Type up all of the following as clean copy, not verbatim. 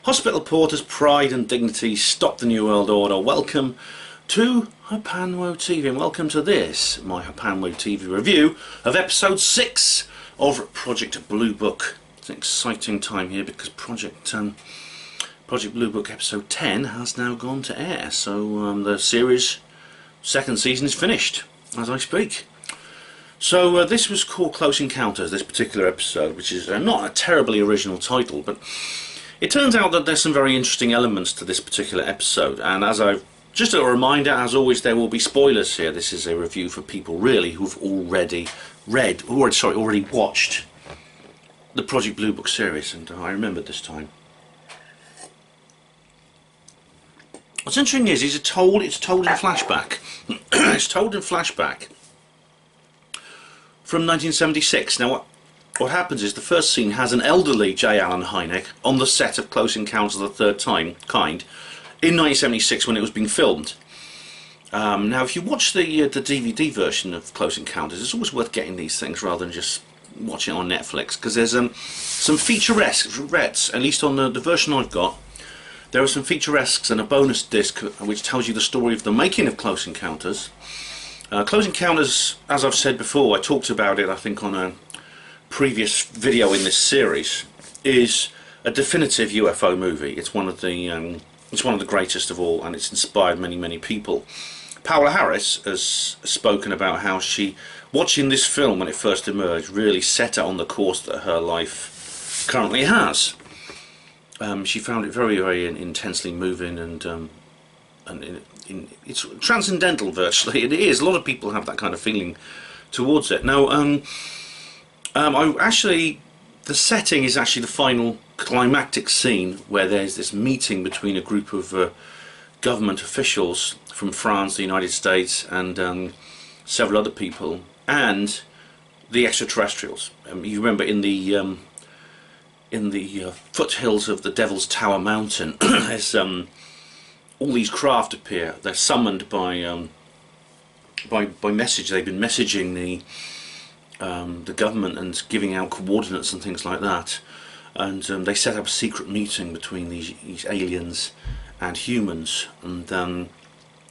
Hospital porters, pride and dignity, stop the New World Order. Welcome to HPANWO TV and welcome to this, my HPANWO TV review of episode 6 of Project Blue Book. It's an exciting time here because Project Blue Book episode 10 has now gone to air, so the series second season is finished as I speak. So this was called Close Encounters, this particular episode, which is not a terribly original title, but it turns out that there's some very interesting elements to this particular episode, and just a reminder, as always, there will be spoilers here. This is a review for people really who've already watched the Project Blue Book series, and I remembered this time. What's interesting is it's told in flashback. It's told in flashback from 1976. Now what happens is the first scene has an elderly J. Allen Hynek on the set of Close Encounters of the Third Kind in 1976 when it was being filmed. Now if you watch the DVD version of Close Encounters, it's always worth getting these things rather than just watching it on Netflix, because there's some featurettes, at least on the version I've got. There are some featuresques and a bonus disc which tells you the story of the making of Close Encounters. Close Encounters, as I've said before, I talked about it I think on a previous video in this series, is a definitive UFO movie. It's one of the greatest of all, and it's inspired many people. Paola Harris has spoken about how she, watching this film when it first emerged, really set her on the course that her life currently has. She found it very intensely moving, and it's transcendental virtually. It is. A lot of people have that kind of feeling towards it. Now, the setting is actually the final climactic scene where there's this meeting between a group of government officials from France, the United States, and several other people, and the extraterrestrials. You remember in the foothills of the Devil's Tower Mountain, there's all these craft appear. They're summoned by message. They've been messaging the government and giving out coordinates and things like that, and they set up a secret meeting between these aliens and humans, and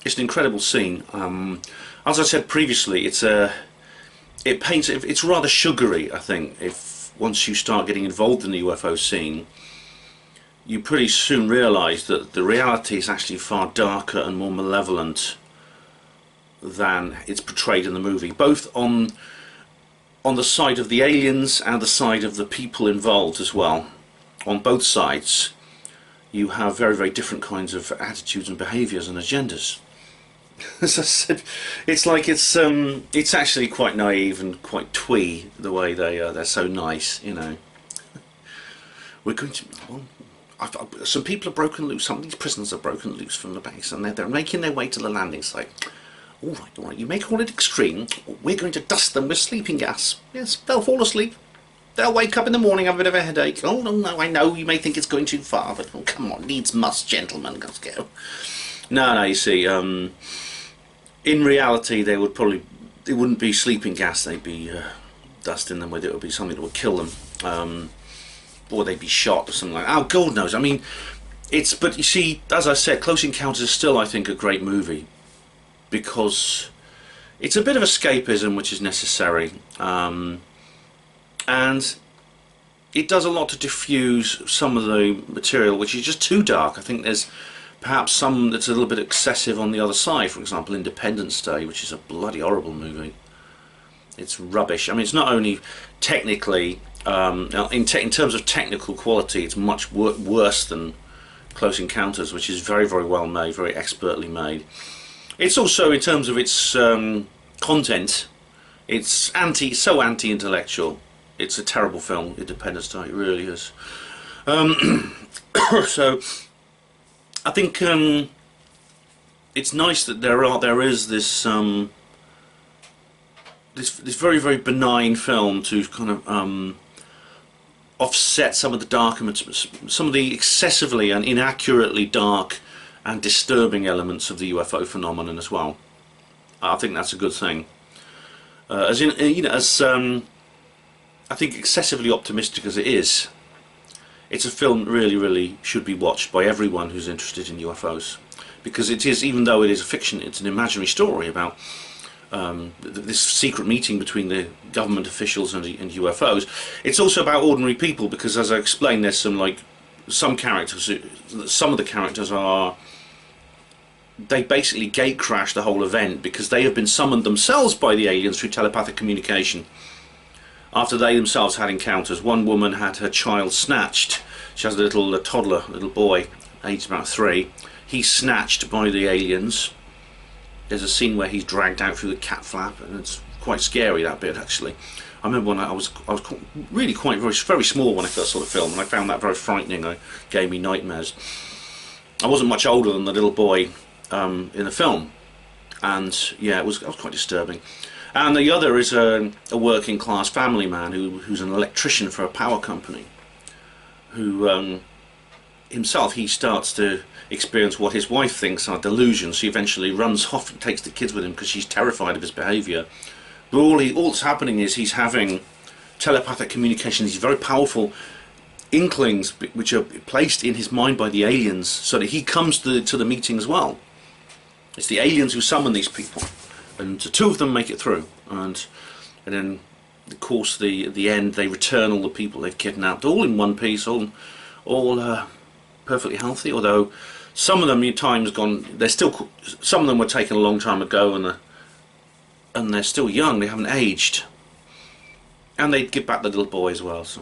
it's an incredible scene. As I said previously, it's rather sugary. I think once you start getting involved in the UFO scene, you pretty soon realise that the reality is actually far darker and more malevolent than it's portrayed in the movie, both on the side of the aliens and the side of the people involved as well. On both sides you have very different kinds of attitudes and behaviours and agendas. As I said, it's like it's actually quite naive and quite twee the way they're so nice, you know. We're going to, some people are broken loose, some of these prisoners are broken loose from the base, and they're making their way to the landing site. All right, you may call it extreme. We're going to dust them with sleeping gas. Yes, they'll fall asleep. They'll wake up in the morning, have a bit of a headache. Oh, no, I know you may think it's going too far, but oh, come on, needs must, gentlemen, let's go. No, you see, in reality, it wouldn't be sleeping gas. They'd be dusting them with it. Would be something that would kill them, or they'd be shot or something like that. Oh, God knows. I mean, but you see, as I said, Close Encounters is still, I think, a great movie, because it's a bit of escapism which is necessary, and it does a lot to diffuse some of the material which is just too dark. I think there's perhaps some that's a little bit excessive on the other side. For example, Independence Day, which is a bloody horrible movie. It's rubbish. I mean, it's not only technically, in terms of technical quality, it's much worse than Close Encounters, which is very well made, very expertly made. It's also, in terms of its content, it's so anti-intellectual. It's a terrible film, Independence Day. It really is. So I think it's nice that there is this this very benign film to kind of offset some of the excessively and inaccurately dark and disturbing elements of the UFO phenomenon as well. I think that's a good thing. As I think excessively optimistic as it is, it's a film that really should be watched by everyone who's interested in UFOs, because it is, even though it is a fiction, it's an imaginary story about this secret meeting between the government officials and UFOs. It's also about ordinary people, because as I explained, there's some characters, some of the characters are, they basically gate crash the whole event because they have been summoned themselves by the aliens through telepathic communication after they themselves had encounters. One woman had her child snatched. She has a toddler, a little boy, aged about 3. He's snatched by the aliens. There's a scene where he's dragged out through the cat flap, and it's quite scary, that bit, actually. I remember when I was really very small when I first saw the film, and I found that very frightening. It gave me nightmares. I wasn't much older than the little boy in the film, and yeah, it was quite disturbing. And the other is a working class family man who's an electrician for a power company, who himself, he starts to experience what his wife thinks are delusions. He eventually runs off and takes the kids with him because she's terrified of his behaviour. But all that's happening is he's having telepathic communication, these very powerful inklings which are placed in his mind by the aliens, so that he comes to the meeting as well. It's the aliens who summon these people, and 2 of them make it through, and then of course at the end they return all the people they've kidnapped, all in one piece, all perfectly healthy. Although some of them, your time's gone. Some of them were taken a long time ago, and they're still young. They haven't aged, and they give back the little boy as well. So.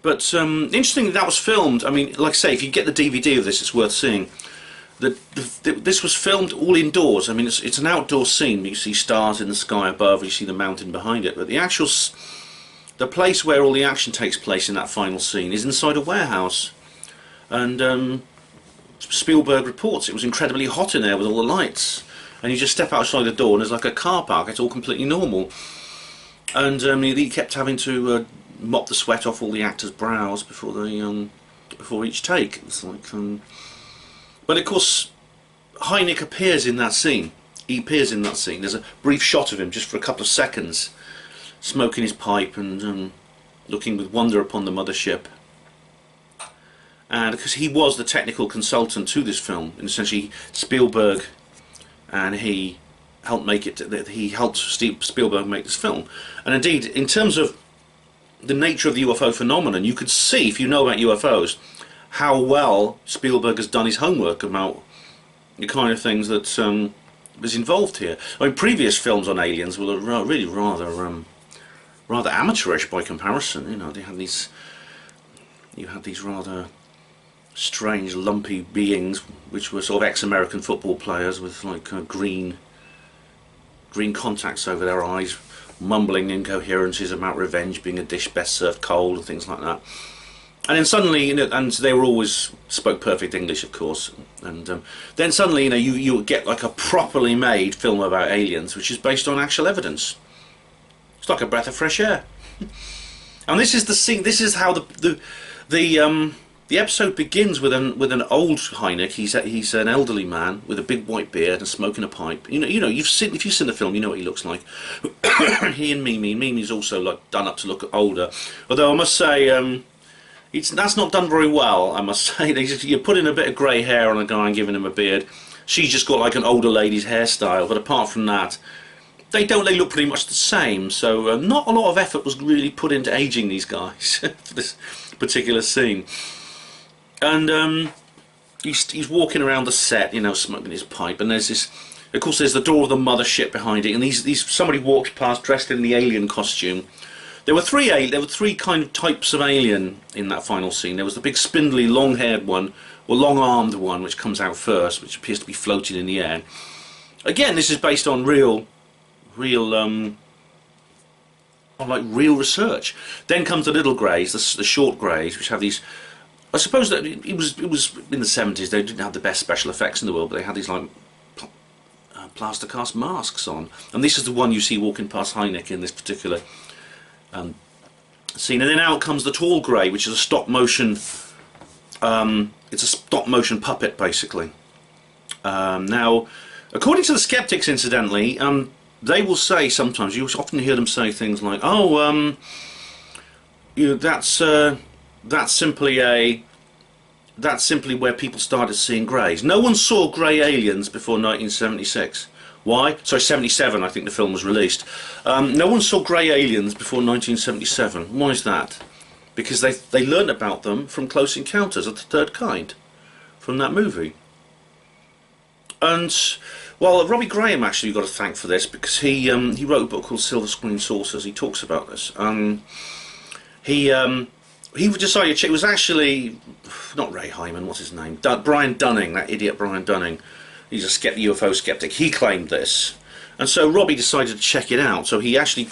But interestingly, that was filmed. I mean, like I say, if you get the DVD of this, it's worth seeing. This was filmed all indoors. I mean, it's an outdoor scene. You see stars in the sky above, you see the mountain behind it, but the place where all the action takes place in that final scene is inside a warehouse. And Spielberg reports it was incredibly hot in there with all the lights, and you just step outside the door and there's like a car park. It's all completely normal. And he kept having to mop the sweat off all the actors' brows before each take. It's like, but of course, Hynek appears in that scene. He appears in that scene. There's a brief shot of him just for a couple of seconds, smoking his pipe and looking with wonder upon the mothership. And because he was the technical consultant to this film, and essentially Spielberg, and he helped make it. He helped Spielberg make this film. And indeed, in terms of the nature of the UFO phenomenon, you could see, if you know about UFOs, how well Spielberg has done his homework about the kind of things that was involved here. I mean, previous films on aliens were really rather amateurish by comparison. You know, you had these rather strange, lumpy beings, which were sort of ex-American football players with like green contacts over their eyes, mumbling incoherences about revenge being a dish best served cold and things like that. And then suddenly, and they were always spoke perfect English, of course. And then suddenly, you get like a properly made film about aliens, which is based on actual evidence. It's like a breath of fresh air. And this is the scene. This is how the episode begins with an old Hynek. He's an elderly man with a big white beard and smoking a pipe. If you've seen the film, you know what he looks like. He and Mimi's also like done up to look older. Although I must say, that's not done very well. I must say, you're putting a bit of grey hair on a guy and giving him a beard. She's just got like an older lady's hairstyle. But apart from that, they look pretty much the same. So not a lot of effort was really put into aging these guys for this particular scene. And he's walking around the set, smoking his pipe, and there's this. Of course, there's the door of the mothership behind it, and somebody walks past dressed in the alien costume. There were three kind of types of alien in that final scene. There was the big spindly, long-haired one, or long-armed one, which comes out first, which appears to be floating in the air. Again, this is based on real research. Then comes the little greys, the short greys, which have these. I suppose that it was in the 70s. They didn't have the best special effects in the world, but they had these like plaster cast masks on. And this is the one you see walking past Hynek in this particular scene. And then out comes the tall grey, which is a stop motion. It's a stop motion puppet, basically. Now, according to the skeptics, incidentally, they will say sometimes, you often hear them say things like, "Oh, that's simply where people started seeing greys. No one saw grey aliens before 1976. Why? Sorry, 77 I think the film was released. No one saw grey aliens before 1977. Why is that? Because they learned about them from Close Encounters of the Third Kind, from that movie. And, well, Robbie Graham actually you've got to thank for this, because he wrote a book called Silver Screen Saucers. He talks about this. He decided it was actually not Ray Hyman, what's his name? Brian Dunning, that idiot Brian Dunning. He's a UFO skeptic. He claimed this, and so Robbie decided to check it out. So he actually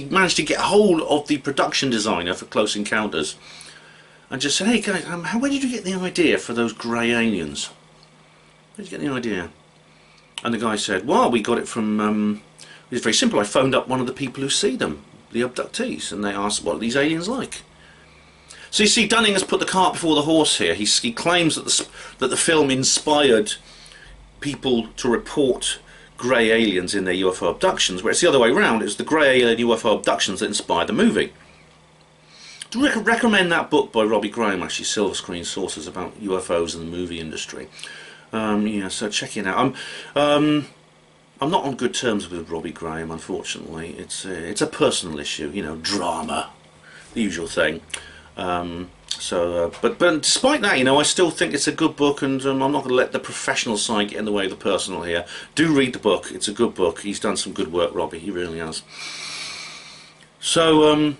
managed to get hold of the production designer for Close Encounters, and just said, "Hey guys, where did you get the idea for those grey aliens? Where did you get the idea?" And the guy said, "Well, we got it from. It's very simple. I phoned up one of the people who see them, the abductees, and they asked, what are these aliens like?" So you see, Dunning has put the cart before the horse here. He claims that the film inspired people to report grey aliens in their UFO abductions, where it's the other way around. It's the grey alien UFO abductions that inspired the movie. To recommend that book by Robbie Graham, actually, Silver Screen Saucers, about UFOs and the movie industry. Yeah, so check it out. I'm not on good terms with Robbie Graham, unfortunately. It's a personal issue, you know, drama, the usual thing. But despite that, you know, I still think it's a good book, and I'm not going to let the professional side get in the way of the personal here. Do read the book. It's a good book. He's done some good work, Robbie. He really has. So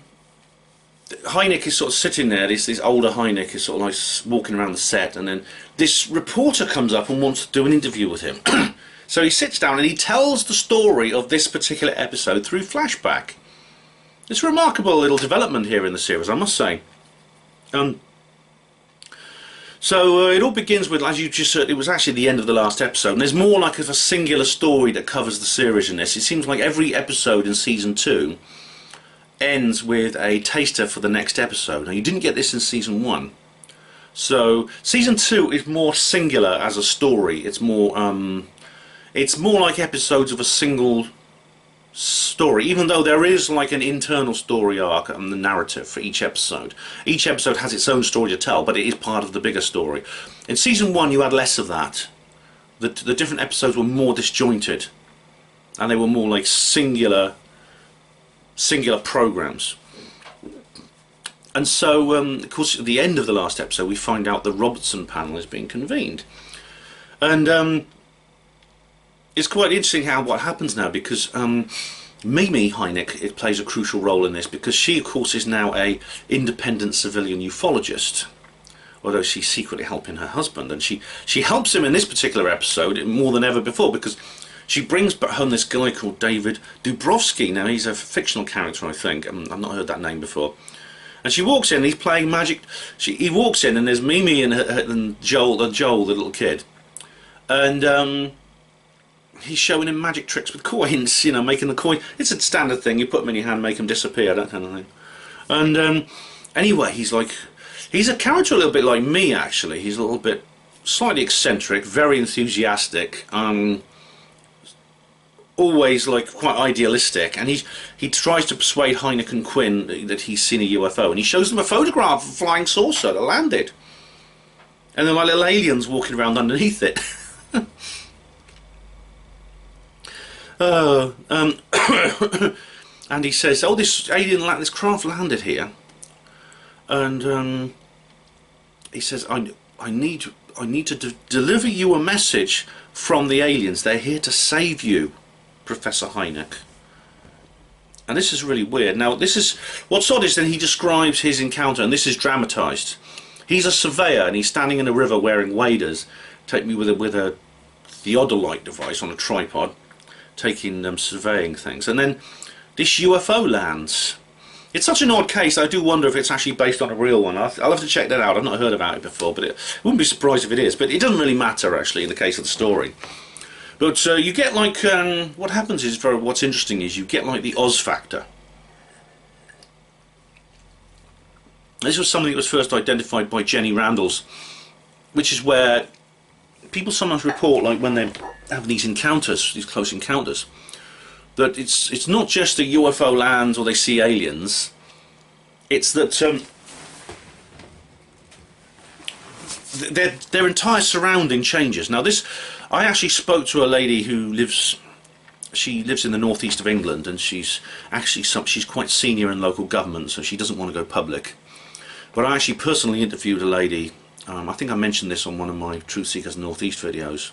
Hynek is sort of sitting there. This older Hynek is sort of like walking around the set, and then this reporter comes up and wants to do an interview with him. So he sits down and he tells the story of this particular episode through flashback. It's a remarkable little development here in the series, I must say. So it all begins with, as you just said, it was actually the end of the last episode, and there's more like a singular story that covers the series in this. It seems like every episode in season 2 ends with a taster for the next episode. Now, you didn't get this in season 1. So season 2 is more singular as a story. It's more like episodes of a single story, even though there is like an internal story arc and the narrative for each episode. Each episode has its own story to tell, but it is part of the bigger story. In season 1 you had less of that. The different episodes were more disjointed, and they were more like singular programs. And so of course at the end of the last episode we find out the Robertson panel is being convened, and it's quite interesting what happens now, because Mimi Hynek, it plays a crucial role in this, because she of course is now a independent civilian ufologist, although she's secretly helping her husband, and she helps him in this particular episode more than ever before, because she brings home this guy called David Dubrovsky. Now he's a fictional character, I think. I've not heard that name before. And she walks in, and he's playing magic. He walks in, and there's Mimi and Joel, the little kid, and he's showing him magic tricks with coins, you know, making the coin. It's a standard thing. You put them in your hand, make them disappear, that kind of thing. And anyway, he's a character a little bit like me, actually. He's a little bit slightly eccentric, very enthusiastic, always like quite idealistic, and he tries to persuade Hynek and Quinn that he's seen a UFO, and he shows them a photograph of a flying saucer that landed, and they're like little aliens walking around underneath it. And he says, "Oh, this craft landed here," and he says, "I need to deliver you a message from the aliens. They're here to save you, Professor Hynek." And this is really weird. Now, this is what's odd is that he describes his encounter, and this is dramatized. He's a surveyor, and he's standing in a river wearing waders, take me with a theodolite device on a tripod, taking surveying things, and then this UFO lands. It's such an odd case. I do wonder if it's actually based on a real one. I'll have to check that out. I've not heard about it before, but it wouldn't be surprised if it is. But it doesn't really matter actually in the case of the story. But you get like what happens is what's interesting is you get like the Oz factor. This was something that was first identified by Jenny Randalls, which is where people sometimes report, like when they have these encounters, these close encounters, that it's not just a UFO lands or they see aliens. It's that their entire surrounding changes. Now this, I actually spoke to a lady who lives in the northeast of England, and she's quite senior in local government, so she doesn't want to go public. But I actually personally interviewed a lady, I think I mentioned this on one of my Truth Seekers Northeast videos,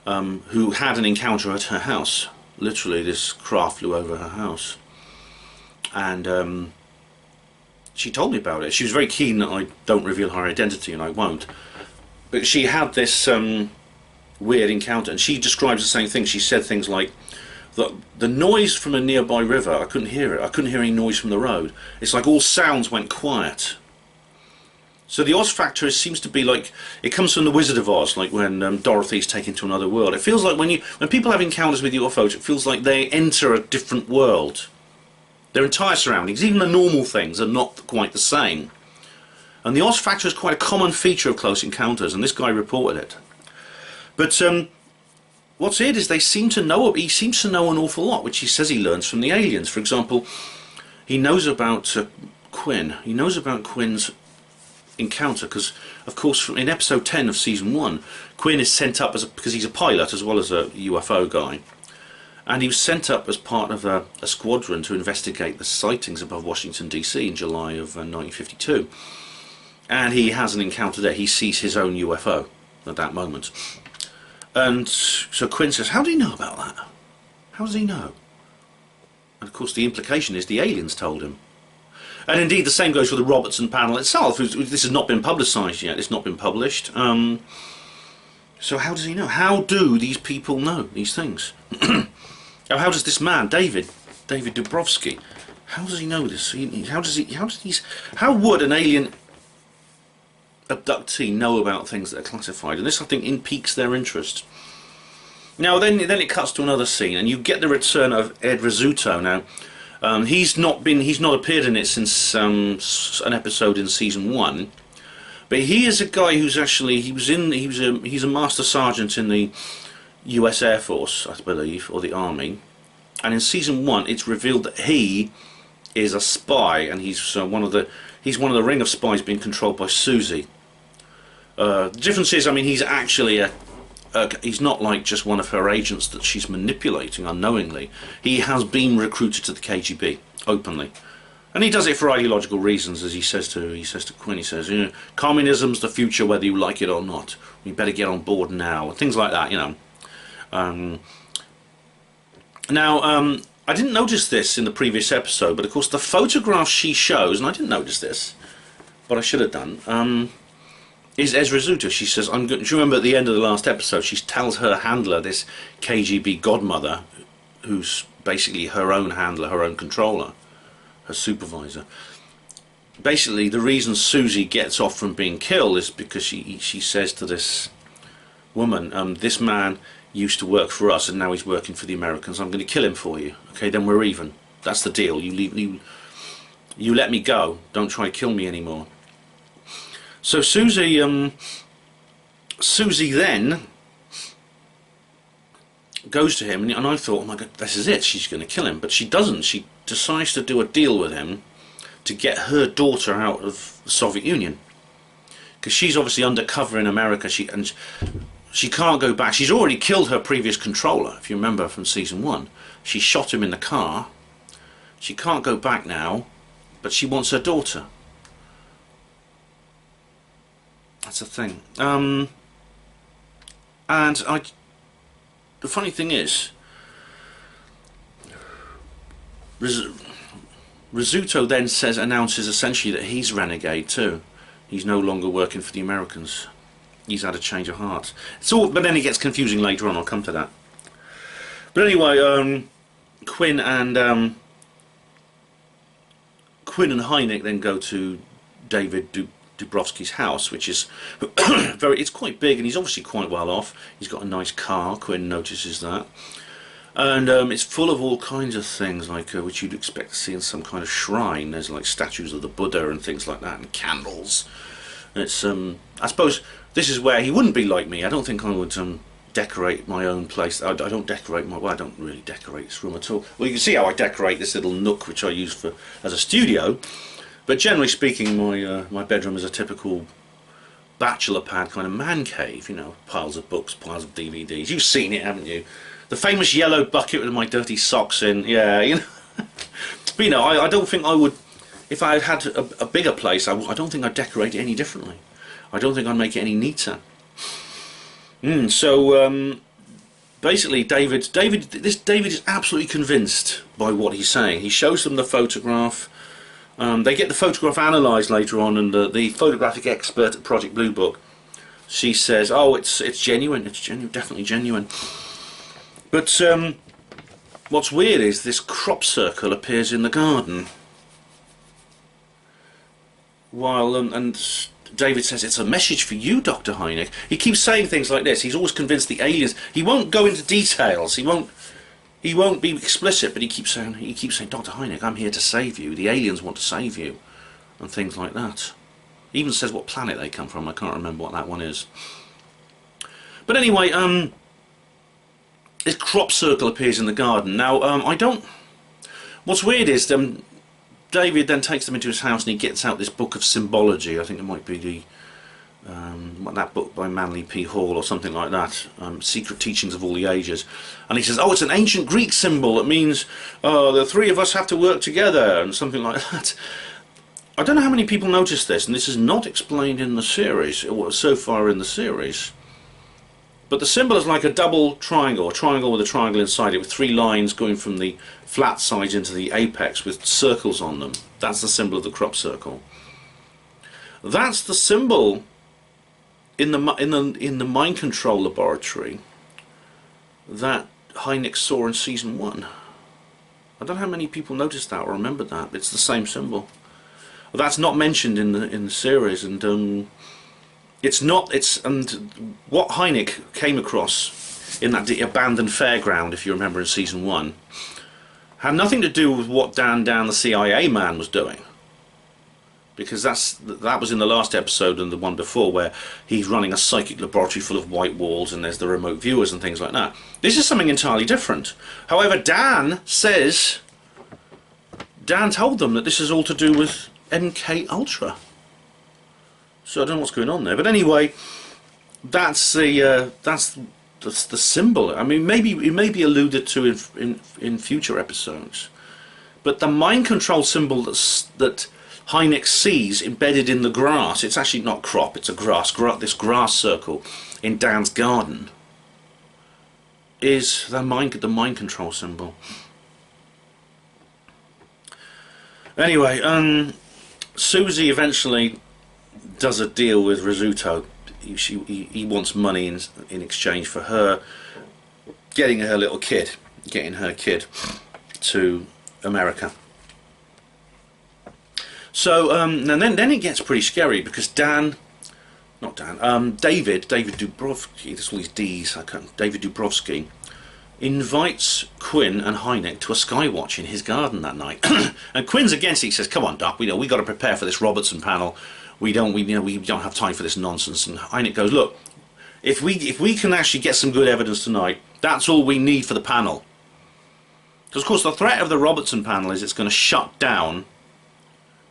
who had an encounter at her house. Literally, this craft flew over her house, and she told me about it. She was very keen that I don't reveal her identity, and I won't. But she had this weird encounter, and she describes the same thing. She said things like, the noise from a nearby river, I couldn't hear it. I couldn't hear any noise from the road. It's like all sounds went quiet. So the Oz factor seems to be like, it comes from the Wizard of Oz, like when Dorothy's taken to another world. It feels like when people have encounters with UFOs, it feels like they enter a different world. Their entire surroundings, even the normal things, are not quite the same. And the Oz factor is quite a common feature of close encounters, and this guy reported it. But what's weird is he seems to know an awful lot, which he says he learns from the aliens. For example, he knows about Quinn. He knows about Quinn's encounter because, of course, in episode 10 of season 1, Quinn is sent up because he's a pilot as well as a UFO guy. And he was sent up as part of a squadron to investigate the sightings above Washington DC in July of 1952. And he has an encounter there. He sees his own UFO at that moment. And so Quinn says, how do you know about that? How does he know? And of course the implication is the aliens told him. And indeed the same goes for the Robertson panel itself. This has not been publicised yet. It's not been published. So how does he know? How do these people know these things? How does this man, David Dubrovsky, how does he know this? How would an alien abductee know about things that are classified? And this, I think, piques their interest. Now, then it cuts to another scene, and you get the return of Ed Rizzuto. Now, he's not appeared in it since an episode in season 1, but he is a guy who's actually he's a master sergeant in the US Air Force, I believe, or the Army, and in season 1 it's revealed that he is a spy, and he's one of the ring of spies being controlled by Susie. The difference is, I mean, he's actually he's not like just one of her agents that she's manipulating unknowingly. He has been recruited to the KGB openly, and he does it for ideological reasons, as he says to Quinn. He says, you know, communism's the future whether you like it or not. You better get on board now. Things like that, you know. I didn't notice this in the previous episode, but of course the photograph she shows, and I didn't notice this, but I should have done, is Ezra Zuta. She says, do you remember at the end of the last episode, she tells her handler, this KGB godmother, who's basically her own handler, her own controller, her supervisor. Basically, the reason Susie gets off from being killed is because she says to this woman, this man used to work for us and now he's working for the Americans. I'm going to kill him for you. Okay, then we're even. That's the deal. You let me go. Don't try to kill me anymore. So Susie then goes to him, and I thought, oh my God, this is it. She's going to kill him, but she doesn't. She decides to do a deal with him to get her daughter out of the Soviet Union, because she's obviously undercover in America. She can't go back. She's already killed her previous controller, if you remember from season 1. She shot him in the car. She can't go back now, but she wants her daughter. That's the thing. The funny thing is, Rizzuto then announces essentially that he's renegade too. He's no longer working for the Americans. He's had a change of heart. But then it gets confusing later on. I'll come to that. But anyway, Quinn and Hynek then go to David Dubrovsky's house, which is it's quite big, and he's obviously quite well off. He's got a nice car. Quinn notices that, and it's full of all kinds of things like which you'd expect to see in some kind of shrine. There's like statues of the Buddha and things like that, and candles. And it's I suppose this is where he wouldn't be like me. I don't think I would decorate my own place. I don't decorate well, I don't really decorate this room at all. Well, you can see how I decorate this little nook which I use as a studio. But generally speaking, my bedroom is a typical bachelor pad kind of man cave, you know, piles of books, piles of DVDs. You've seen it, haven't you? The famous yellow bucket with my dirty socks in, yeah, you know. But you know, I don't think I would, if I had a bigger place, I don't think I'd decorate it any differently. I don't think I'd make it any neater. So basically, David is absolutely convinced by what he's saying. He shows them the photograph. They get the photograph analysed later on, and the photographic expert at Project Blue Book, she says, "Oh, it's genuine. It's genuine, definitely genuine." But what's weird is this crop circle appears in the garden, while and David says, "It's a message for you, Dr. Hynek." He keeps saying things like this. He's always convinced the aliens. He won't go into details. He won't be explicit, but he keeps saying, "Dr. Hynek, I'm here to save you. The aliens want to save you," and things like that. He even says what planet they come from. I can't remember what that one is. But anyway, this crop circle appears in the garden. Now, what's weird is David then takes them into his house and he gets out this book of symbology. I think it might be that book by Manly P. Hall or something like that, Secret Teachings of All the Ages. And he says, "Oh, it's an ancient Greek symbol. It means the three of us have to work together," and something like that. I don't know how many people noticed this, and this is not explained in the series, or so far in the series. But the symbol is like a double triangle, a triangle with a triangle inside it, with three lines going from the flat sides into the apex with circles on them. That's the symbol of the crop circle. That's the symbol in the mind control laboratory that Hynek saw in season 1. I don't know how many people noticed that or remembered that. It's the same symbol. That's not mentioned in the series, and what Hynek came across in that abandoned fairground, if you remember in season 1, had nothing to do with what Dan, the CIA man, was doing. Because that was in the last episode and the one before, where he's running a psychic laboratory full of white walls and there's the remote viewers and things like that. This is something entirely different. However, Dan told them that this is all to do with MK Ultra. So I don't know what's going on there. But anyway, that's the symbol. I mean, it may be alluded to in future episodes. But the mind control symbol that Hynek sees embedded in the grass, it's actually not crop, it's a this grass circle in Dan's garden, is the mind control symbol. Anyway, Susie eventually does a deal with Rizzuto. He wants money in exchange for her getting her kid to America. So and then it gets pretty scary, because David Dubrovsky, there's all these D's, David Dubrovsky invites Quinn and Hynek to a skywatch in his garden that night. And Quinn's against it. He says, "Come on, Doc, we got to prepare for this Robertson panel. We don't have time for this nonsense." And Hynek goes, "Look, if we can actually get some good evidence tonight, that's all we need for the panel." Because of course the threat of the Robertson panel is it's going to shut down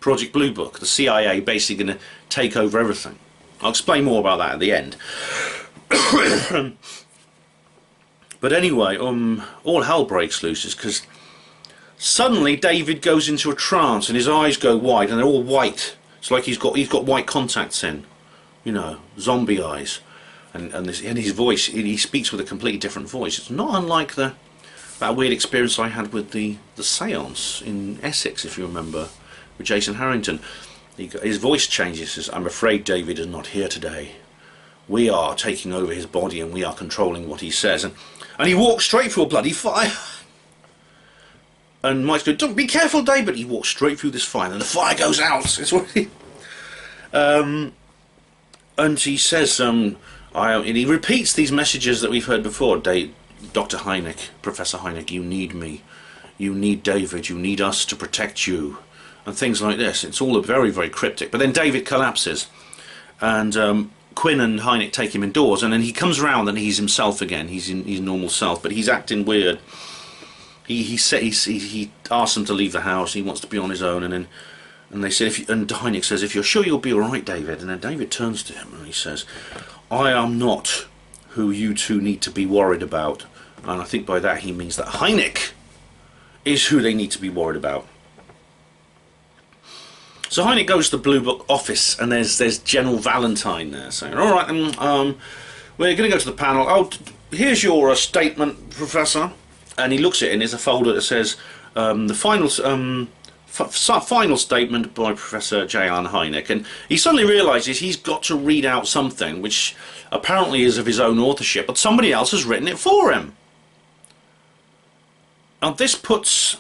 Project Blue Book. The CIA basically going to take over everything. I'll explain more about that at the end. But anyway, all hell breaks loose, because suddenly David goes into a trance and his eyes go wide and they're all white. It's like he's got white contacts in, you know, zombie eyes, and his voice, he speaks with a completely different voice. It's not unlike that weird experience I had with the séance in Essex, if you remember, with Jason Harrington. His voice changes. Says, "I'm afraid David is not here today. We are taking over his body and we are controlling what he says." And he walks straight through a bloody fire. And Mike's going, "Don't be careful, Dave," but he walks straight through this fire and the fire goes out. It's what he, and he says, and he repeats these messages that we've heard before. Dr. Hynek, Professor Hynek, you need me. You need David. You need us to protect you. And things like this. It's all very, very cryptic. But then David collapses. And Quinn and Hynek take him indoors. And then he comes around and he's himself again. He's his normal self. But he's acting weird. He asks them to leave the house. He wants to be on his own. And then And they said, and Hynek says, "If you're sure you'll be all right, David." And then David turns to him and he says, "I am not who you two need to be worried about." And I think by that he means that Hynek is who they need to be worried about. So Hynek goes to the Blue Book office, and there's General Valentine there saying, "All right, we're going to go to the panel. Oh, here's your statement, Professor." And he looks at it, and there's a folder that says the final statement by Professor J. Allen Hynek. And he suddenly realises he's got to read out something which apparently is of his own authorship, but somebody else has written it for him. And this puts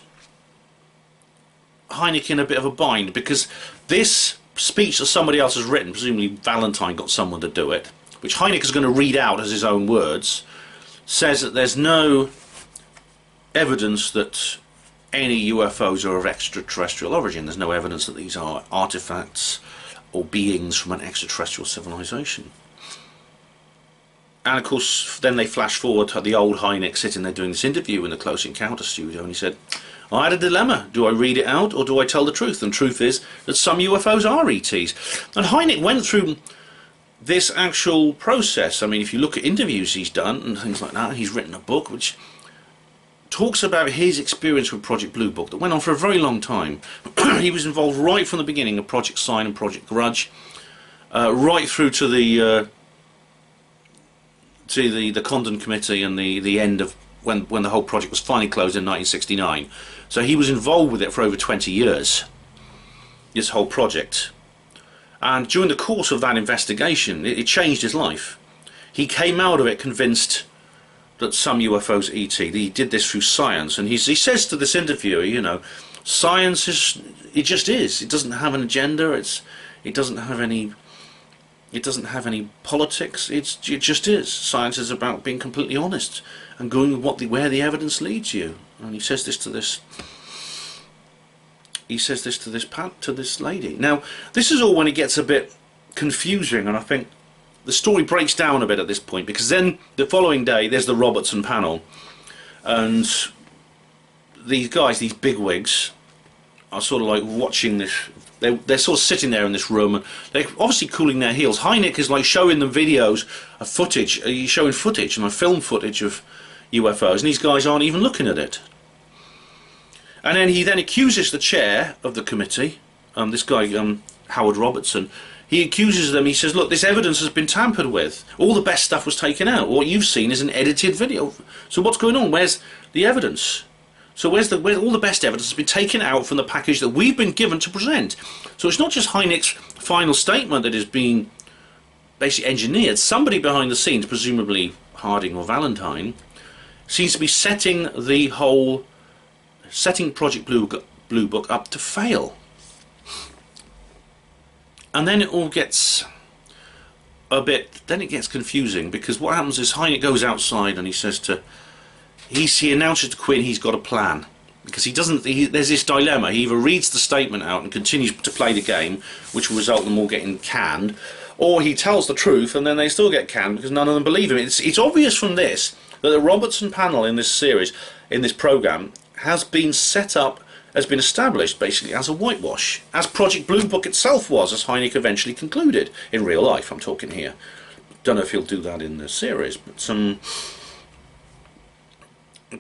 Hynek in a bit of a bind, because this speech that somebody else has written, presumably Valentine got someone to do it, which Hynek is going to read out as his own words, says that there's no evidence that any UFOs are of extraterrestrial origin. There's no evidence that these are artifacts or beings from an extraterrestrial civilization. And of course then they flash forward to the old Hynek sitting there doing this interview in the Close Encounter studio, and he said, "I had a dilemma. Do I read it out or do I tell the truth? And the truth is that some UFOs are ETs." And Hynek went through this actual process. I mean, if you look at interviews he's done and things like that, he's written a book which talks about his experience with Project Blue Book that went on for a very long time. He was involved right from the beginning of Project Sign and Project Grudge, right through to the Condon Committee and the end of when the whole project was finally closed in 1969. So he was involved with it for over 20 years, this whole project. And during the course of that investigation, it changed his life. He came out of it convinced that some UFOs are ET. He did this through science, and he says to this interviewer, you know, science is, it just is. It doesn't have an agenda. It doesn't have any politics. It just is. Science is about being completely honest and going with where the evidence leads you. And he says this to this. He says this to this lady. Now, this is all when it gets a bit confusing, and I think the story breaks down a bit at this point, because then the following day there's the Robertson panel, and these guys, these bigwigs, are sort of like watching this. They're sort of sitting there in this room, and they're obviously cooling their heels. Hynek is like showing them videos of footage. He's showing footage and film footage of UFOs, and these guys aren't even looking at it. And then he then accuses the chair of the committee, this guy Howard Robertson. He accuses them. He says, "Look, this evidence has been tampered with. All the best stuff was taken out. What you've seen is an edited video. So what's going on? Where's the evidence? So where's all the best evidence has been taken out from the package that we've been given to present?" So it's not just Hynek's final statement that is being basically engineered. Somebody behind the scenes, presumably Harding or Valentine, seems to be setting Project Blue Book up to fail. And then it all gets then it gets confusing, because what happens is Hynek goes outside and he says he announces to Quinn he's got a plan, because there's this dilemma. He either reads the statement out and continues to play the game, which will result in them all getting canned, or he tells the truth and then they still get canned because none of them believe him. It's obvious from this that the Robertson panel in this series, in this program, has been set up, has been established basically as a whitewash, as Project Blue Book itself was, as Hynek eventually concluded in real life. I'm talking here. Don't know if he'll do that in the series, but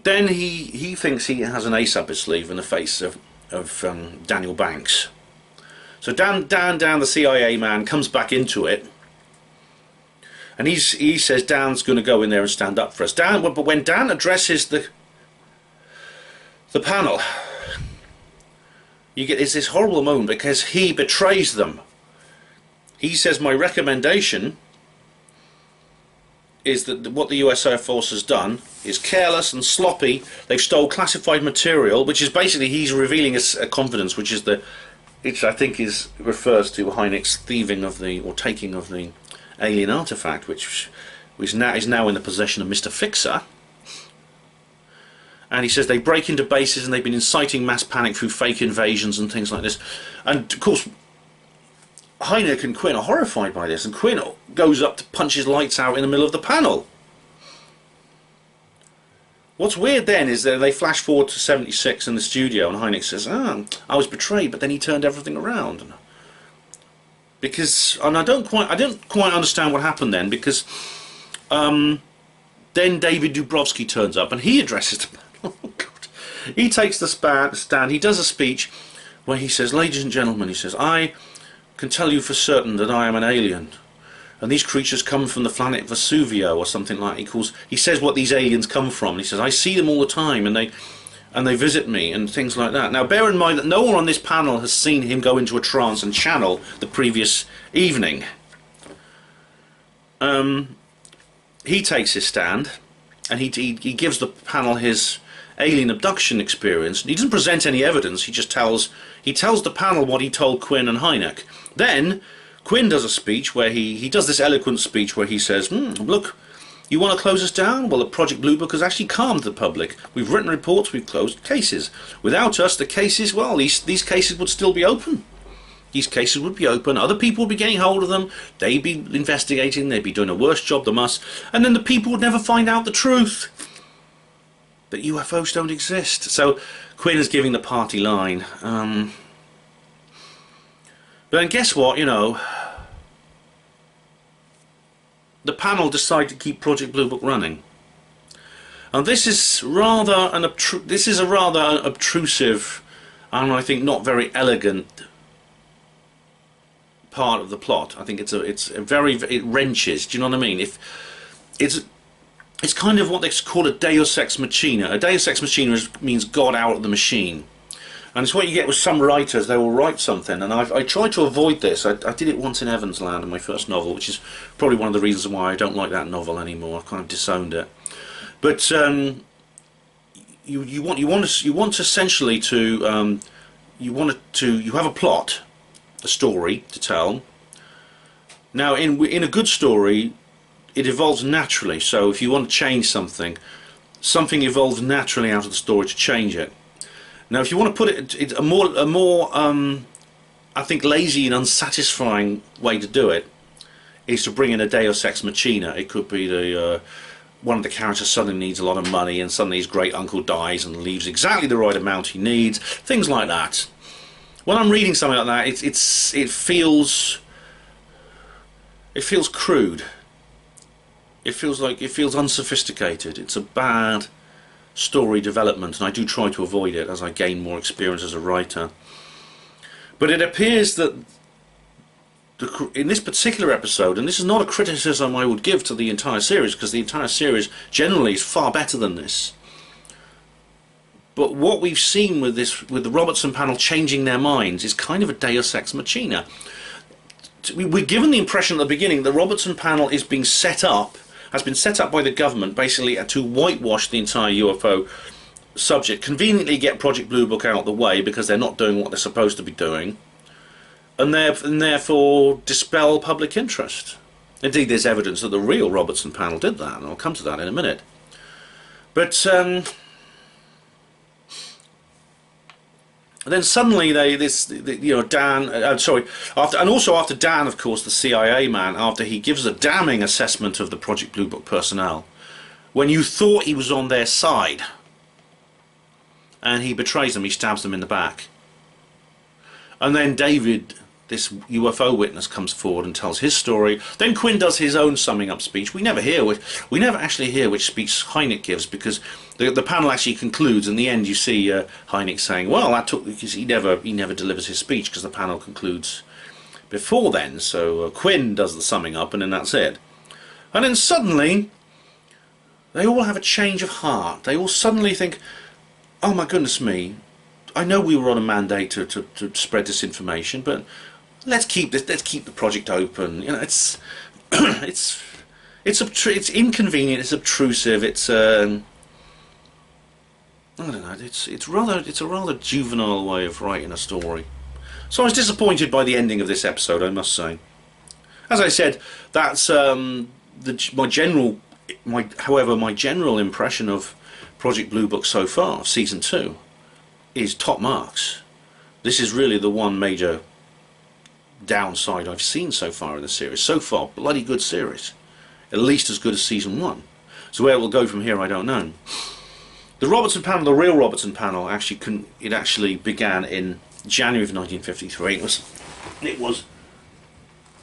then he thinks he has an ace up his sleeve in the face of Daniel Banks. So Dan, the CIA man, comes back into it, and he says Dan's going to go in there and stand up for us. But when Dan addresses the panel, it's this horrible moment, because he betrays them. He says, "My recommendation is that what the US Air Force has done is careless and sloppy. They've stole classified material," which is basically, he's revealing a confidence, which I think refers to Hynek's thieving of or taking of the alien artifact, which is now in the possession of Mr. Fixer. And he says they break into bases and they've been inciting mass panic through fake invasions and things like this. And of course, Hynek and Quinn are horrified by this, and Quinn goes up to punch his lights out in the middle of the panel. What's weird then is that they flash forward to 76 in the studio, and Hynek says, "Ah, I was betrayed," but then he turned everything around. Because, and I don't quite understand what happened then, because then David Dubrovsky turns up and he addresses the panel. Oh God. He takes the stand, he does a speech where he says, "Ladies and gentlemen," he says, "I can tell you for certain that I am an alien. And these creatures come from the planet Vesuvio," or something like he says what these aliens come from. And he says, "I see them all the time, and they visit me," and things like that. Now bear in mind that no one on this panel has seen him go into a trance and channel the previous evening. He takes his stand, and he gives the panel his alien abduction experience. He doesn't present any evidence, he just tells the panel what he told Quinn and Hynek. Then Quinn does a speech where he does this eloquent speech where he says, "Look, you want to close us down? Well, the Project Blue Book has actually calmed the public. We've written reports, we've closed cases. Without us, the cases, well, these cases would still be open. These cases would be open, other people would be getting hold of them, they'd be investigating, they'd be doing a worse job than us, and then the people would never find out the truth. That UFOs don't exist." So Quinn is giving the party line. But then guess what, you know, the panel decide to keep Project Blue Book running. And this is rather a rather obtrusive and I think not very elegant part of the plot. I think it wrenches, do you know what I mean? If it's kind of what they call a deus ex machina. A deus ex machina means God out of the machine. And it's what you get with some writers. They will write something, and I try to avoid this. I did it once in Evans's Land in my first novel, which is probably one of the reasons why I don't like that novel anymore. I've kind of disowned it. But you want essentially to you have a plot, a story to tell. Now in a good story, it evolves naturally. So if you want to change something evolves naturally out of the story to change it. Now, if you want to put it, a more I think lazy and unsatisfying way to do it is to bring in a Deus Ex Machina. It could be one of the characters suddenly needs a lot of money, and suddenly his great uncle dies and leaves exactly the right amount he needs. Things like that. When I'm reading something like that, it feels crude. It feels unsophisticated. It's a bad story development, and I do try to avoid it as I gain more experience as a writer. But it appears that in this particular episode, and this is not a criticism I would give to the entire series, because the entire series generally is far better than this, but what we've seen with the Robertson panel changing their minds is kind of a Deus Ex Machina. We're given the impression at the beginning that the Robertson panel has been set up by the government basically to whitewash the entire UFO subject, conveniently get Project Blue Book out of the way because they're not doing what they're supposed to be doing, and therefore dispel public interest. Indeed, there's evidence that the real Robertson panel did that, and I'll come to that in a minute. But then suddenly Dan, after Dan, of course, the CIA man, after he gives a damning assessment of the Project Blue Book personnel, when you thought he was on their side, and he betrays them, he stabs them in the back. And then David, this UFO witness, comes forward and tells his story. Then Quinn does his own summing up speech. We never actually hear which speech Hynek gives, because the panel actually concludes. In the end, you see Hynek saying, "Well, that took," because he never delivers his speech because the panel concludes before then. So Quinn does the summing up, and then that's it. And then suddenly, they all have a change of heart. They all suddenly think, "Oh my goodness me! I know we were on a mandate to spread this information, but let's keep the project open." You know, it's it's inconvenient, it's obtrusive, it's I don't know, it's a rather juvenile way of writing a story. So I was disappointed by the ending of this episode, I must say. As I said, that's my general impression of Project Blue Book so far, season 2, is top marks. This is really the one major downside I've seen so far in the series. So far, bloody good series. At least as good as season 1. So where it will go from here, I don't know. The Robertson panel, the real Robertson panel, actually began in January of 1953. It was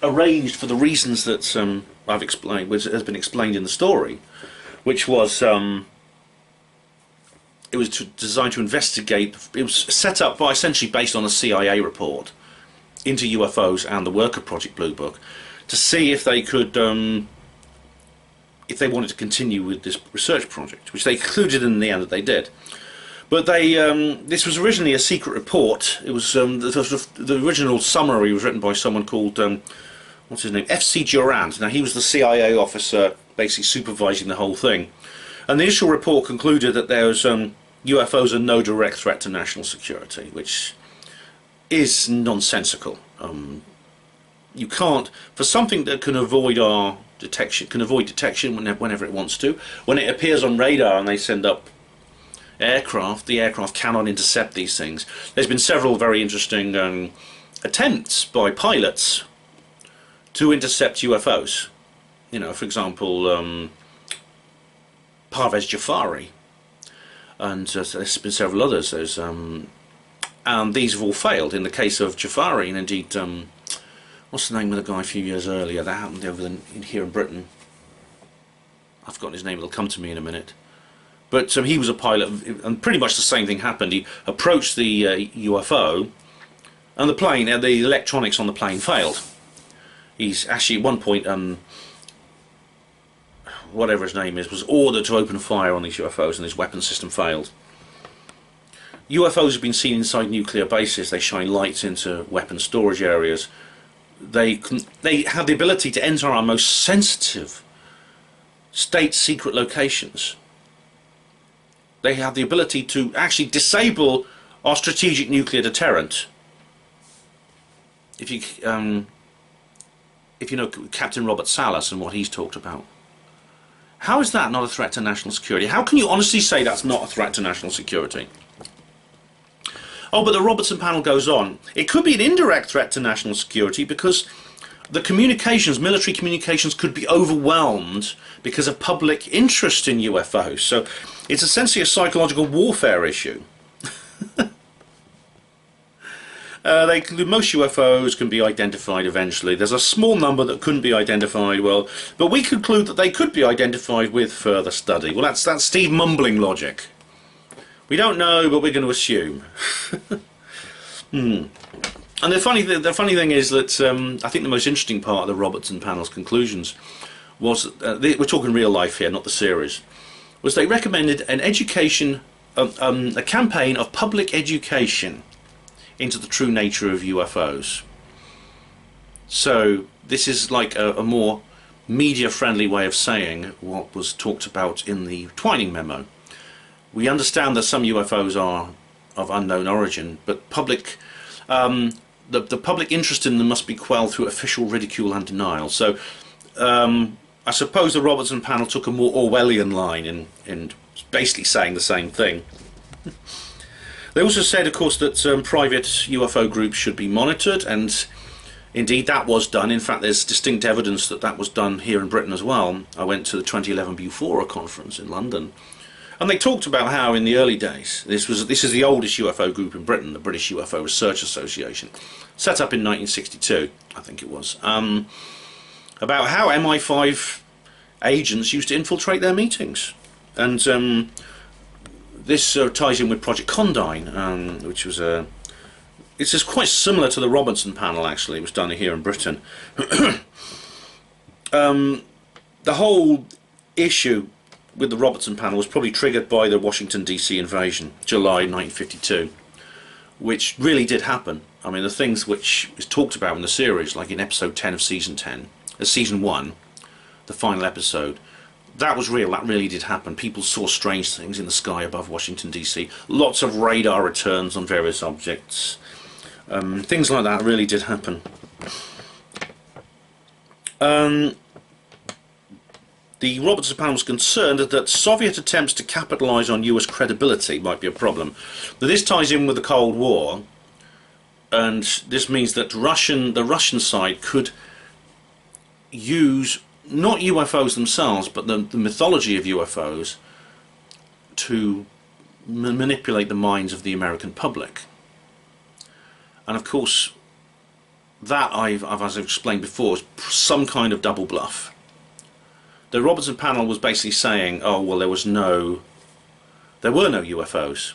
arranged for the reasons that I've explained, which has been explained in the story, which was it was designed to investigate. It was set up by essentially based on a CIA report into UFOs and the work of Project Blue Book, to see if they could, if they wanted to continue with this research project, which they concluded in the end that they did. But they, this was originally a secret report. It was the original summary was written by someone called what's his name, F.C. Durant. Now he was the CIA officer basically supervising the whole thing, and the initial report concluded that there was UFOs are no direct threat to national security, which is nonsensical. You can't, for something that can avoid our detection, whenever it wants to. When it appears on radar and they send up aircraft, the aircraft cannot intercept these things. There's been several very interesting attempts by pilots to intercept UFOs. You know, for example, Parvez Jafari, and there's been several others. There's and these have all failed. In the case of Jafari, and indeed, what's the name of the guy a few years earlier that happened over here in Britain? I've forgotten his name. It'll come to me in a minute. But he was a pilot, and pretty much the same thing happened. He approached the UFO, and the plane, the electronics on the plane failed. He's actually at one point, whatever his name is, was ordered to open fire on these UFOs, and his weapon system failed. UFOs have been seen inside nuclear bases. They shine lights into weapon storage areas. They have the ability to enter our most sensitive state secret locations. They have the ability to actually disable our strategic nuclear deterrent. If you know Captain Robert Salas and what he's talked about, how is that not a threat to national security? How can you honestly say that's not a threat to national security? Oh, but the Robertson panel goes on. It could be an indirect threat to national security because the communications, military communications, could be overwhelmed because of public interest in UFOs. So it's essentially a psychological warfare issue. Most UFOs can be identified eventually. There's a small number that couldn't be identified, well, but we conclude that they could be identified with further study. Well, that's Steve mumbling logic. We don't know, but we're going to assume. And the funny thing is that I think the most interesting part of the Robertson panel's conclusions was, we're talking real life here, not the series, was they recommended an education, a campaign of public education into the true nature of UFOs. So this is like a more media-friendly way of saying what was talked about in the Twining memo. We understand that some UFOs are of unknown origin, but public, the public interest in them must be quelled through official ridicule and denial. So I suppose the Robertson panel took a more Orwellian line in basically saying the same thing. They also said, of course, that private UFO groups should be monitored, and indeed that was done. In fact, there's distinct evidence that that was done here in Britain as well. I went to the 2011 Bufora conference in London, and they talked about how in the early days, this is the oldest UFO group in Britain, the British UFO Research Association, set up in 1962, I think it was, about how MI5 agents used to infiltrate their meetings. And this ties in with Project Condign, which was it's just quite similar to the Robertson panel. Actually, it was done here in Britain. The whole issue with the Robertson panel was probably triggered by the Washington DC invasion, July 1952, which really did happen. I mean, the things which is talked about in the series, like in episode 10 of season 1, the final episode, that was real. That really did happen. People saw strange things in the sky above Washington DC. Lots of radar returns on various objects. Things like that really did happen. The Robertson panel was concerned that Soviet attempts to capitalise on US credibility might be a problem. Now, this ties in with the Cold War, and this means that the Russian side could use not UFOs themselves, but the mythology of UFOs to manipulate the minds of the American public. And of course, that as I've explained before, is some kind of double bluff. The Robertson panel was basically saying, oh well, there were no UFOs,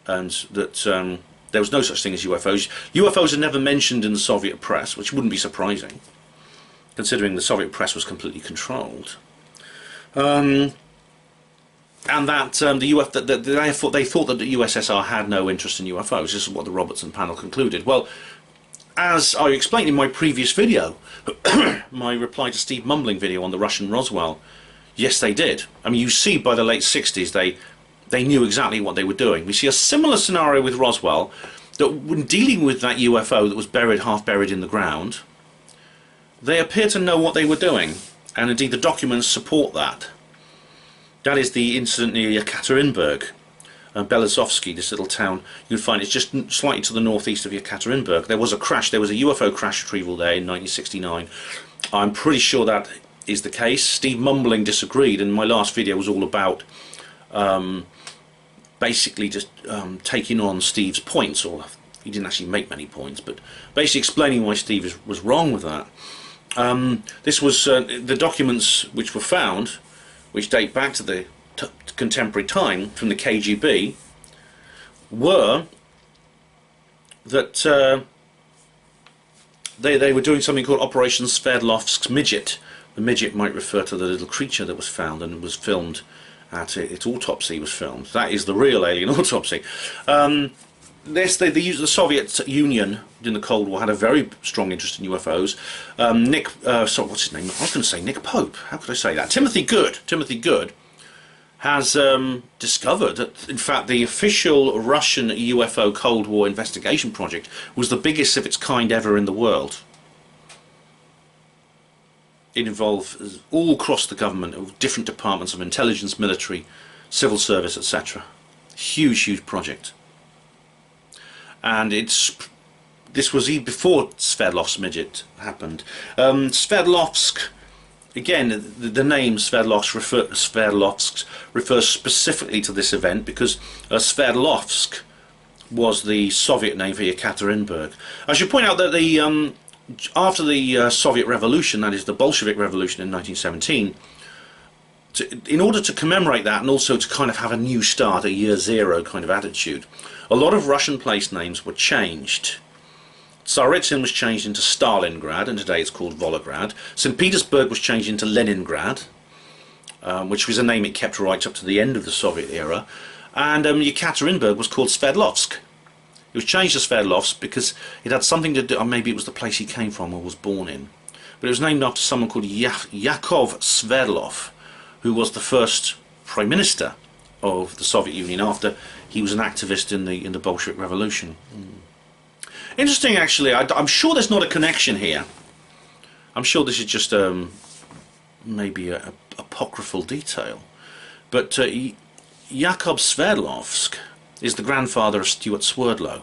and that there was no such thing as UFOs. UFOs are never mentioned in the Soviet press, which wouldn't be surprising, considering the Soviet press was completely controlled. And that they thought that the USSR had no interest in UFOs. This is what the Robertson panel concluded. Well, as I explained in my previous video, my reply to Steve Mumbling video on the Russian Roswell, yes they did. I mean, you see by the late 60s they knew exactly what they were doing. We see a similar scenario with Roswell, that when dealing with that UFO that was buried, half buried in the ground, they appear to know what they were doing, and indeed the documents support that. That is the incident near Yekaterinburg. Belozovsky, this little town, you can find it's just slightly to the northeast of Yekaterinburg. There was a crash, there was a UFO crash retrieval there in 1969. I'm pretty sure that is the case. Steve Mumbling disagreed, and my last video was all about basically just taking on Steve's points, or he didn't actually make many points, but basically explaining why Steve was wrong with that. This was the documents which were found, which date back to the contemporary time from the KGB, were that they were doing something called Operation Sverdlovsk's Midget. The midget might refer to the little creature that was found and was filmed at its autopsy was filmed. That is the real alien autopsy. They used the Soviet Union in the Cold War had a very strong interest in UFOs. What's his name? I was going to say Nick Pope. How could I say that? Timothy Good has discovered that, in fact, the official Russian UFO Cold War investigation project was the biggest of its kind ever in the world. It involved all across the government, different departments of intelligence, military, civil service, etc. Huge project. And this was even before Sverdlovsk Midget happened. Sverdlovsk, again, the name Sverdlovsk refers specifically to this event because Sverdlovsk was the Soviet name for Yekaterinburg. I should point out that after the Soviet Revolution, that is the Bolshevik Revolution in 1917, in order to commemorate that and also to kind of have a new start, a year zero kind of attitude, a lot of Russian place names were changed. Tsaritsyn was changed into Stalingrad, and today it's called Volgograd. St. Petersburg was changed into Leningrad, which was a name it kept right up to the end of the Soviet era. And Yekaterinburg was called Sverdlovsk. It was changed to Sverdlovsk because it had something to do, or maybe it was the place he came from or was born in. But it was named after someone called Yakov Sverdlov, who was the first Prime Minister of the Soviet Union after he was an activist in the Bolshevik Revolution. Interesting, actually. I'm sure there's not a connection here. I'm sure this is just maybe a apocryphal detail. But Yakov Sverdlovsk is the grandfather of Stuart Swerdlow.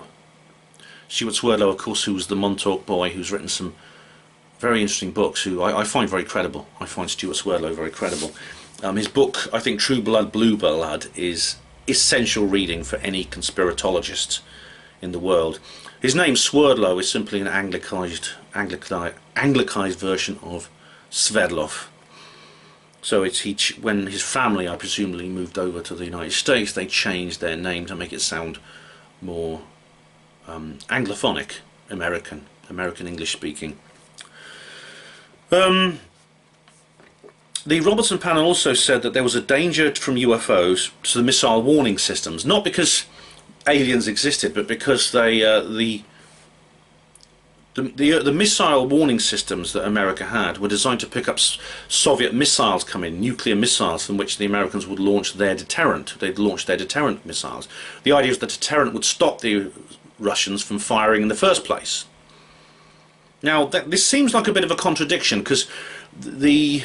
Stuart Swerdlow, of course, who was the Montauk boy, who's written some very interesting books, who I find very credible. I find Stuart Swerdlow very credible. His book, I think, True Blood, Blue Blood, is essential reading for any conspiratologist in the world. His name, Swerdlow, is simply an anglicized version of Sverdlov. So when his family, I presumably, moved over to the United States, they changed their name to make it sound more Anglophonic, American English speaking. The Robertson panel also said that there was a danger from UFOs to the missile warning systems, not because aliens existed, but because the missile warning systems that America had were designed to pick up Soviet missiles coming, nuclear missiles from which the Americans would launch their deterrent. They'd launch their deterrent missiles. The idea is that the deterrent would stop the Russians from firing in the first place. Now, this seems like a bit of a contradiction, because the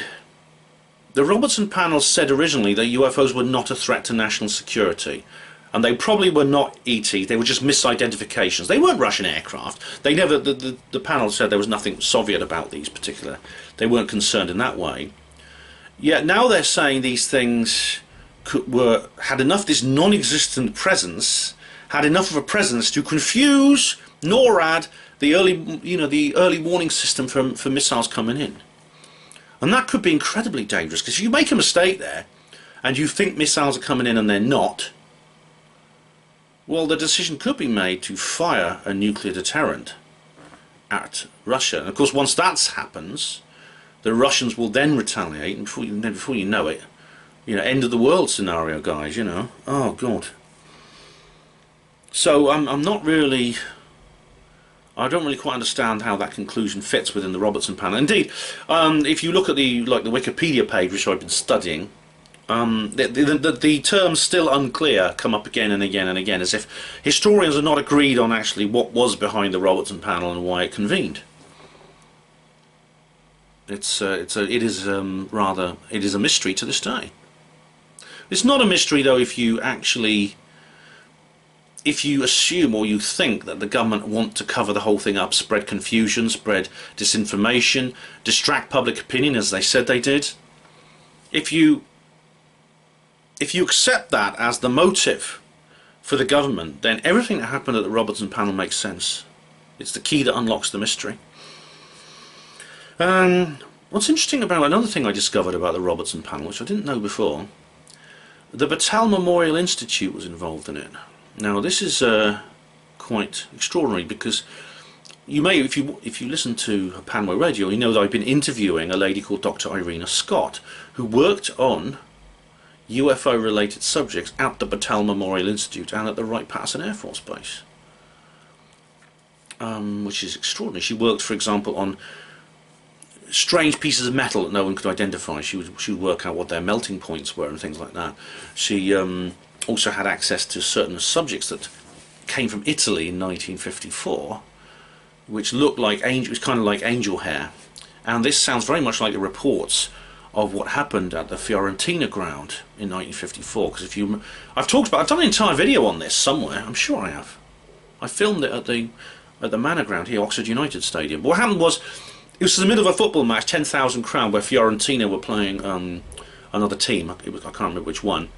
Robertson panel said originally that UFOs were not a threat to national security. And they probably were not ET, they were just misidentifications. They weren't Russian aircraft. They never, the panel said there was nothing Soviet about these particular. They weren't concerned in that way. Yet now they're saying these things had enough this non-existent presence, had enough of a presence to confuse NORAD, the early warning system for missiles coming in. And that could be incredibly dangerous, because if you make a mistake there and you think missiles are coming in and they're not, well, the decision could be made to fire a nuclear deterrent at Russia. And of course, once that happens, the Russians will then retaliate, and before you know it, end of the world scenario, guys. Oh God. So I'm not really. I don't really quite understand how that conclusion fits within the Robertson panel. Indeed, if you look at the Wikipedia page, which I've been studying, the terms "still unclear" come up again and again and again, as if historians are not agreed on actually what was behind the Robertson panel and why it convened. It is a mystery to this day. It's not a mystery though if you assume or you think that the government want to cover the whole thing up, spread confusion, spread disinformation, distract public opinion as they said they did. If you accept that as the motive for the government, then everything that happened at the Robertson panel makes sense. It's the key that unlocks the mystery. What's interesting about another thing I discovered about the Robertson panel, which I didn't know before, the Battelle Memorial Institute was involved in it. Now this is quite extraordinary, because you may, if you listen to HPANWO Radio, you know that I've been interviewing a lady called Dr. Irina Scott, who worked on UFO related subjects at the Battelle Memorial Institute and at the Wright-Patterson Air Force Base, which is extraordinary. She worked, for example, on strange pieces of metal that no one could identify. She would work out what their melting points were and things like that. She also had access to certain subjects that came from Italy in 1954, which looked like it was kind of like angel hair. And this sounds very much like the reports of what happened at the Fiorentina ground in 1954. Because I've done an entire video on this somewhere. I'm sure I have. I filmed it at the Manor Ground here, Oxford United Stadium. But what happened was, it was in the middle of a football match, 10,000 crowd, where Fiorentina were playing another team. I can't remember which one.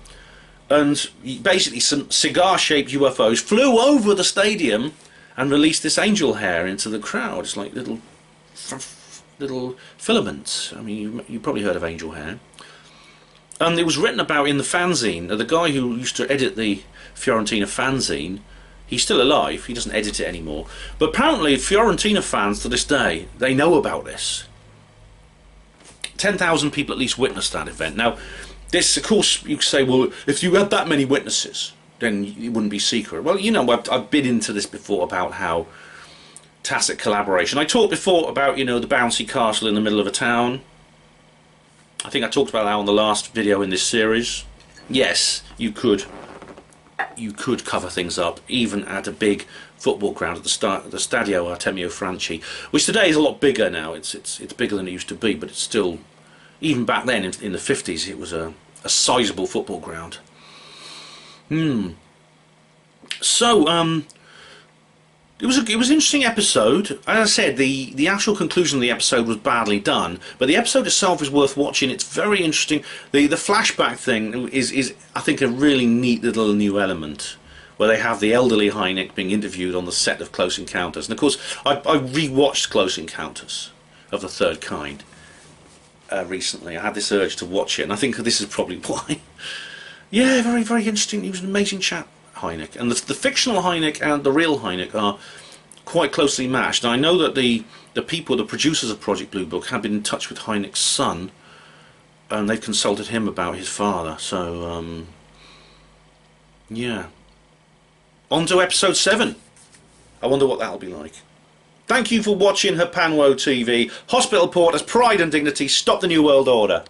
And basically some cigar-shaped UFOs flew over the stadium and released this angel hair into the crowd. It's like little filaments. I mean, you probably heard of angel hair. And it was written about in the fanzine. The guy who used to edit the Fiorentina fanzine, he's still alive. He doesn't edit it anymore. But apparently Fiorentina fans to this day, they know about this. 10,000 people at least witnessed that event. Now, this, of course, you could say, well, if you had that many witnesses, then it wouldn't be secret. Well, I've been into this before about how tacit collaboration. I talked before about, the bouncy castle in the middle of a town. I think I talked about that on the last video in this series. Yes, you could cover things up, even at a big football ground at the Stadio Artemio Franchi, which today is a lot bigger now. It's bigger than it used to be, but it's still, even back then in the 50s, it was a sizable football ground. So it was an interesting episode. As I said, the actual conclusion of the episode was badly done, but the episode itself is worth watching. It's very interesting. The flashback thing is I think a really neat little new element, where they have the elderly Hynek being interviewed on the set of Close Encounters. And of course, I re-watched Close Encounters of the Third Kind recently. I had this urge to watch it, and I think this is probably why. Yeah, very, very interesting. He was an amazing chap, Hynek. And the fictional Hynek and the real Hynek are quite closely matched. And I know that the producers of Project Blue Book, have been in touch with Hynek's son, and they've consulted him about his father. So, yeah. On to episode 7. I wonder what that'll be like. Thank you for watching HPANWO TV. Hospital Port as pride and dignity. Stop the New World Order.